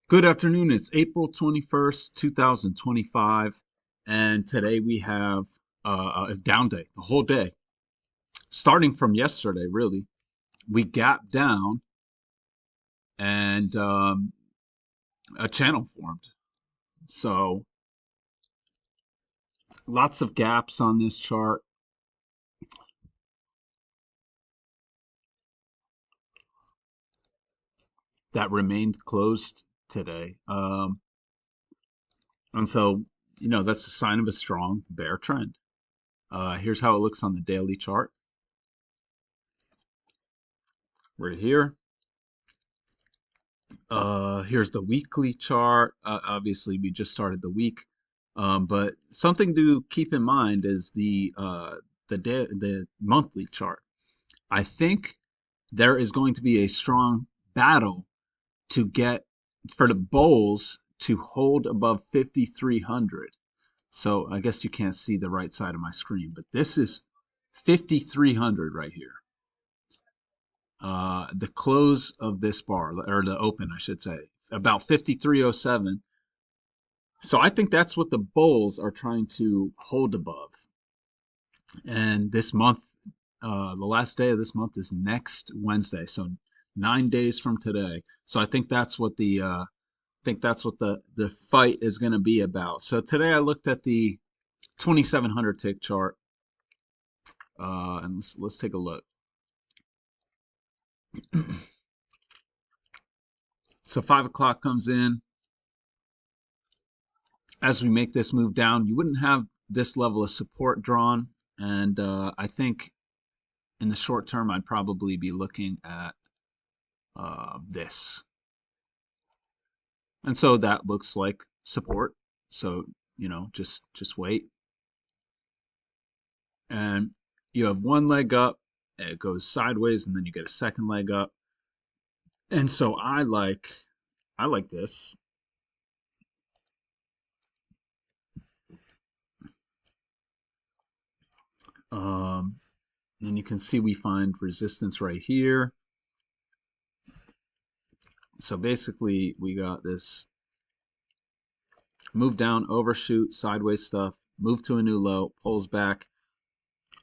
Good afternoon. It's April 21st, 2025, and today we have a down day, the whole day. Starting from yesterday, really, we gapped down and a channel formed. So lots of gaps on this chart that remained closed today. And so, that's a sign of a strong bear trend. Here's how it looks on the daily chart right here. Here's the weekly chart. Obviously, we just started the week, but something to keep in mind is the monthly chart. I think there is going to be a strong battle to get for the bulls to hold above 5,300. So I guess you can't see the right side of my screen, but this is 5,300 right here. The close of this bar, or the open, I should say, about 5307. So I think that's what the bulls are trying to hold above. And this month, the last day of this month is next Wednesday, so 9 days from today. So I think that's what the fight is going to be about. So today I looked at the 2700 tick chart, and let's take a look. So 5 o'clock comes in. As we make this move down, you wouldn't have this level of support drawn. And I think in the short term, I'd probably be looking at this. And so that looks like support. So, just wait. And you have one leg up, it goes sideways, and then you get a second leg up. And so I like this. Um, and you can see we find resistance right here. So basically, we got this move down, overshoot, sideways stuff, move to a new low, pulls back,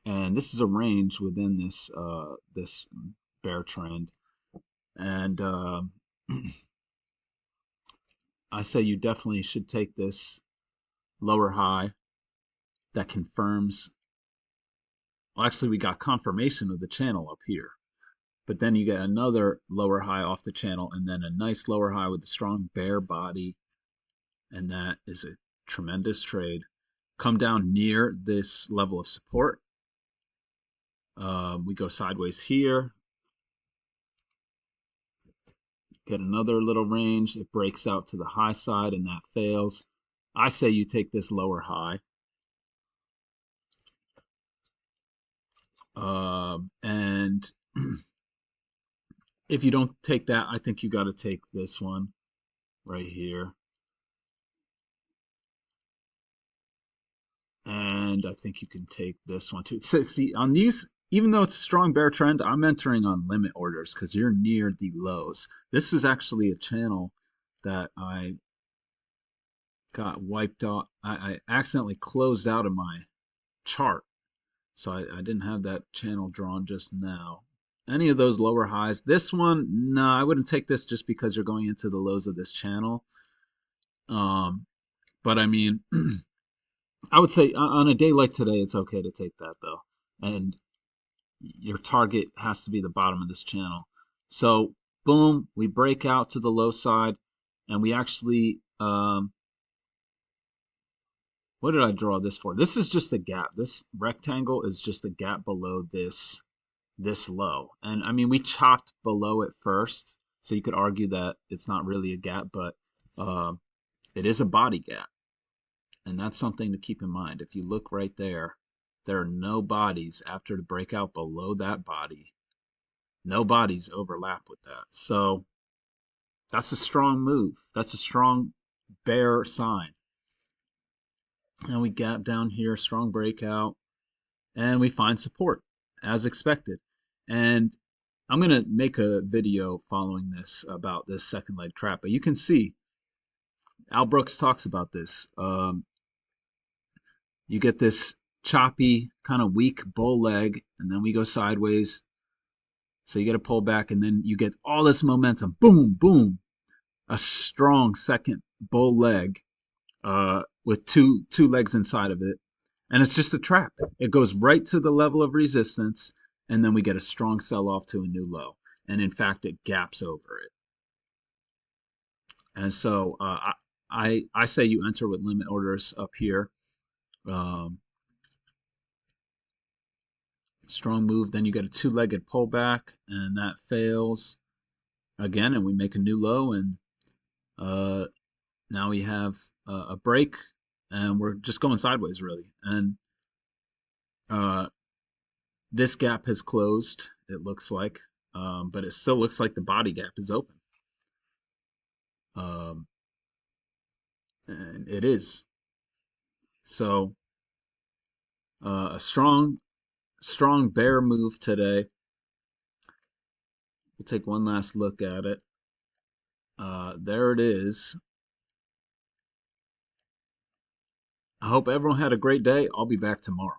and this is a range within this bear trend. And I say you definitely should take this lower high that confirms. Well, actually, we got confirmation of the channel up here, but then you get another lower high off the channel, and then a nice lower high with a strong bear body, and that is a tremendous trade. Come down near this level of support. We go sideways here, get another little range. It breaks out to the high side, and that fails. I say you take this lower high. And if you don't take that, I think you got to take this one right here. And I think you can take this one too. So, see, on these, even though it's a strong bear trend, I'm entering on limit orders because you're near the lows. This is actually a channel that I got wiped out. I accidentally closed out of my chart. So I didn't have that channel drawn just now. Any of those lower highs. This one, no, I wouldn't take this just because you're going into the lows of this channel. But I mean, I would say on a day like today, it's okay to take that though. And your target has to be the bottom of this channel. So boom, we break out to the low side, and we actually what did I draw this for? This is just a gap. This rectangle is just a gap below this low. And I mean, we chopped below it first, so you could argue that it's not really a gap, but uh, it is a body gap. And that's something to keep in mind. If you look right there, there are no bodies after the breakout below that body. No bodies overlap with that. So that's a strong move. That's a strong bear sign. And we gap down here, strong breakout, and we find support as expected. And I'm going to make a video following this about this second leg trap, but you can see Al Brooks talks about this. You get this choppy, kind of weak bull leg, and then we go sideways. So you get a pull back, and then you get all this momentum. Boom, boom. A strong second bull leg with two legs inside of it, and it's just a trap. It goes right to the level of resistance, and then we get a strong sell off to a new low. And in fact, it gaps over it. And so I say you enter with limit orders up here. Um, Strong move. Then you get a two-legged pullback, and that fails again, and we make a new low, and uh, now we have a break, and we're just going sideways really. And uh, this gap has closed. It looks like, but it still looks like the body gap is open, um, and it is. So a strong bear move today. We'll take one last look at it. There it is. I hope everyone had a great day. I'll be back tomorrow.